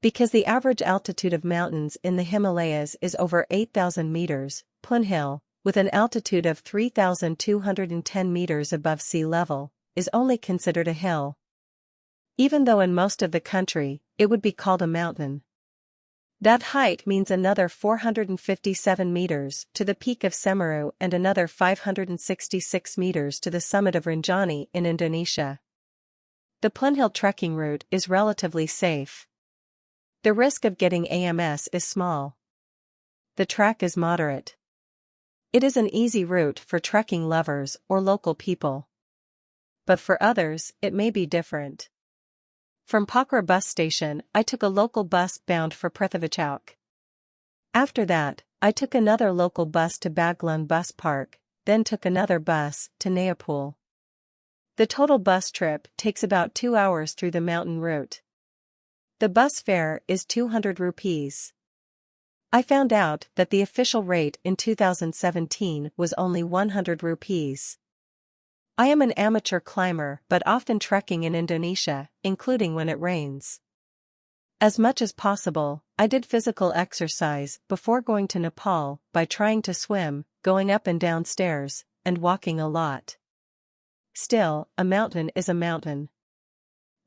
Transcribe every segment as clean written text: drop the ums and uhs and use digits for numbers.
Because the average altitude of mountains in the Himalayas is over 8,000 meters, Poon Hill, with an altitude of 3,210 meters above sea level, is only considered a hill. Even though in most of the country, it would be called a mountain. That height means another 457 meters to the peak of Semeru and another 566 meters to the summit of Rinjani in Indonesia. The Poon Hill trekking route is relatively safe. The risk of getting AMS is small. The track is moderate. It is an easy route for trekking lovers or local people. But for others, it may be different. From Pokhara bus station, I took a local bus bound for Prithvichauk. After that, I took another local bus to Baglung Bus Park, then took another bus to Nepal. The total bus trip takes about 2 hours through the mountain route. The bus fare is 200 rupees. I found out that the official rate in 2017 was only 100 rupees. I am an amateur climber but often trekking in Indonesia, including when it rains. As much as possible, I did physical exercise before going to Nepal by trying to swim, going up and down stairs, and walking a lot. Still, a mountain is a mountain.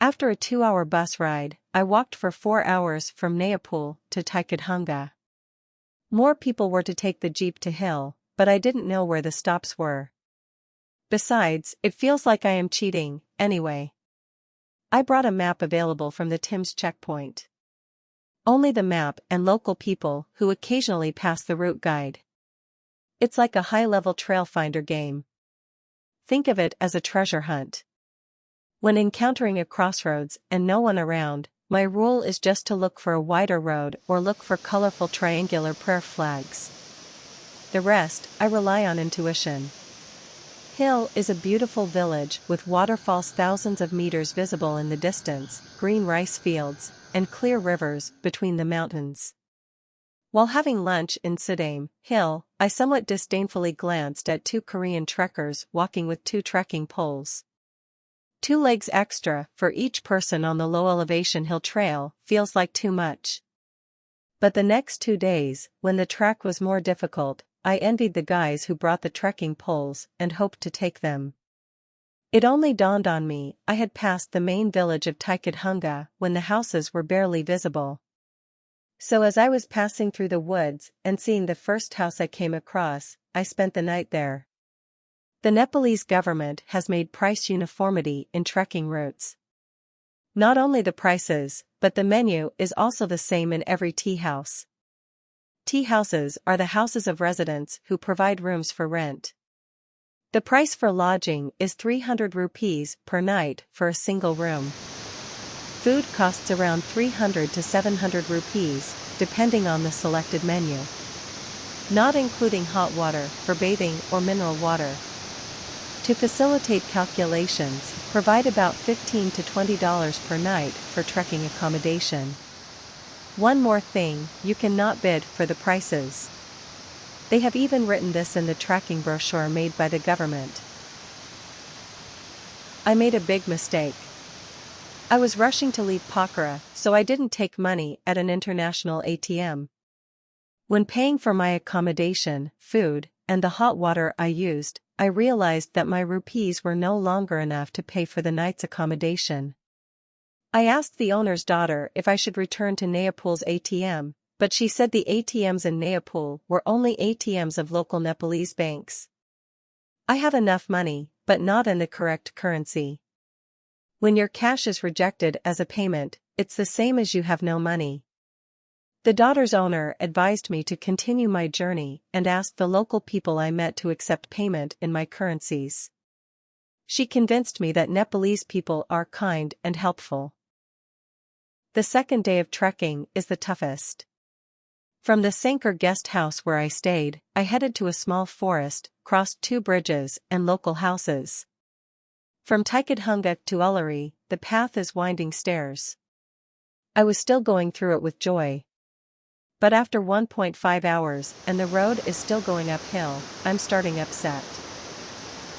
After a 2-hour bus ride, I walked for 4 hours from Nepal to Tikethunga. More people were to take the jeep to Hill, but I didn't know where the stops were. Besides, it feels like I am cheating, anyway. I brought a map available from the Tim's checkpoint. Only the map and local people who occasionally pass the route guide. It's like a high-level trail finder game. Think of it as a treasure hunt. When encountering a crossroads and no one around, my rule is just to look for a wider road or look for colorful triangular prayer flags. The rest, I rely on intuition. Hill is a beautiful village with waterfalls thousands of meters visible in the distance, green rice fields, and clear rivers between the mountains. While having lunch in Sidame, Hill, I somewhat disdainfully glanced at 2 Korean trekkers walking with 2 trekking poles. 2 legs extra for each person on the low-elevation hill trail feels like too much. But the next 2 days, when the track was more difficult, I envied the guys who brought the trekking poles and hoped to take them. It only dawned on me I had passed the main village of Tikethunga when the houses were barely visible. So as I was passing through the woods and seeing the first house I came across, I spent the night there. The Nepalese government has made price uniformity in trekking routes. Not only the prices, but the menu is also the same in every tea house. Tea houses are the houses of residents who provide rooms for rent. The price for lodging is 300 rupees per night for a single room. Food costs around 300 to 700 rupees, depending on the selected menu. Not including hot water for bathing or mineral water. To facilitate calculations, provide about $15 to $20 per night for trekking accommodation. One more thing, you cannot bid for the prices. They have even written this in the tracking brochure made by the government. I made a big mistake. I was rushing to leave Pokhara, so I didn't take money at an international ATM. When paying for my accommodation, food, and the hot water I used, I realized that my rupees were no longer enough to pay for the night's accommodation. I asked the owner's daughter if I should return to Nepal's ATM, but she said the ATMs in Nepal were only ATMs of local Nepalese banks. I have enough money, but not in the correct currency. When your cash is rejected as a payment, it's the same as you have no money. The daughter's owner advised me to continue my journey and asked the local people I met to accept payment in my currencies. She convinced me that Nepalese people are kind and helpful. The second day of trekking is the toughest. From the Sanker guest house where I stayed, I headed to a small forest, crossed 2 bridges and local houses. From Tikethunga to Ulari, the path is winding stairs. I was still going through it with joy. But after 1.5 hours and the road is still going uphill, I'm starting upset.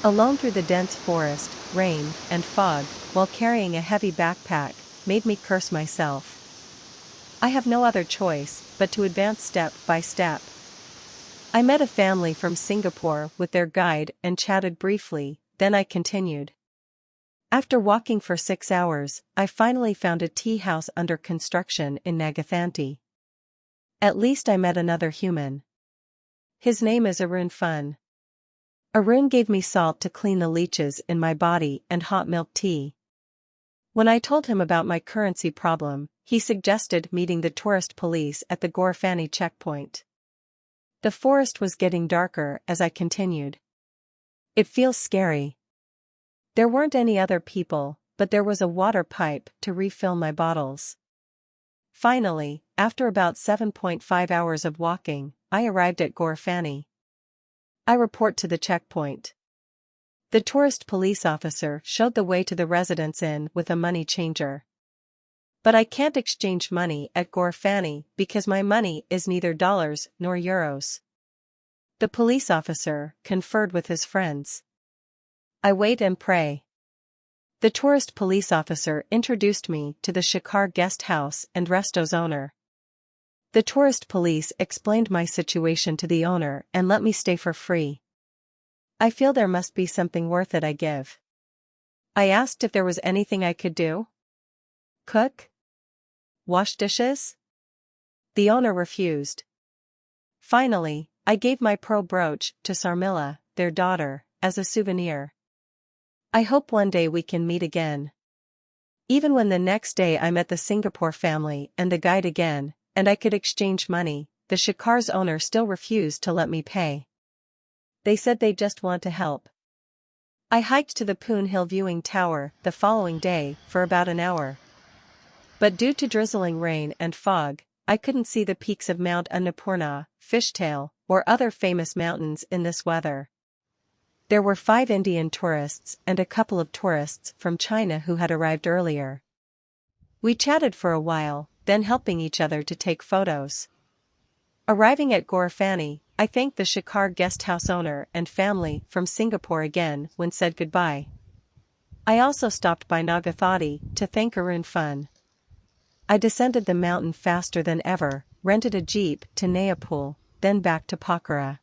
Alone through the dense forest, rain, and fog, while carrying a heavy backpack, made me curse myself. I have no other choice but to advance step by step. I met a family from Singapore with their guide and chatted briefly, then I continued. After walking for 6 hours, I finally found a tea house under construction in Nagathanti. At least I met another human. His name is Arun Fun. Arun gave me salt to clean the leeches in my body and hot milk tea. When I told him about my currency problem, he suggested meeting the tourist police at the Gorfani checkpoint. The forest was getting darker as I continued. It feels scary. There weren't any other people, but there was a water pipe to refill my bottles. Finally, after about 7.5 hours of walking, I arrived at Gorfani. I report to the checkpoint. The tourist police officer showed the way to the residence inn with a money changer. But I can't exchange money at Gorfani because my money is neither dollars nor euros. The police officer conferred with his friends. I wait and pray. The tourist police officer introduced me to the Shikar guest house and resto's owner. The tourist police explained my situation to the owner and let me stay for free. I feel there must be something worth it I give. I asked if there was anything I could do. Cook? Wash dishes? The owner refused. Finally, I gave my pearl brooch to Sarmila, their daughter, as a souvenir. I hope one day we can meet again. Even when the next day I met the Singapore family and the guide again, and I could exchange money, the Shikar's owner still refused to let me pay. They said they just want to help. I hiked to the Poon Hill viewing tower the following day for about an hour. But due to drizzling rain and fog, I couldn't see the peaks of Mount Annapurna, Fishtail, or other famous mountains in this weather. There were 5 Indian tourists and a couple of tourists from China who had arrived earlier. We chatted for a while, then helping each other to take photos. Arriving at Gorfani, I thanked the Shikar guest house owner and family from Singapore again when said goodbye. I also stopped by Nagathanti to thank Arun Fun. I descended the mountain faster than ever, rented a jeep to Nepal, then back to Pokhara.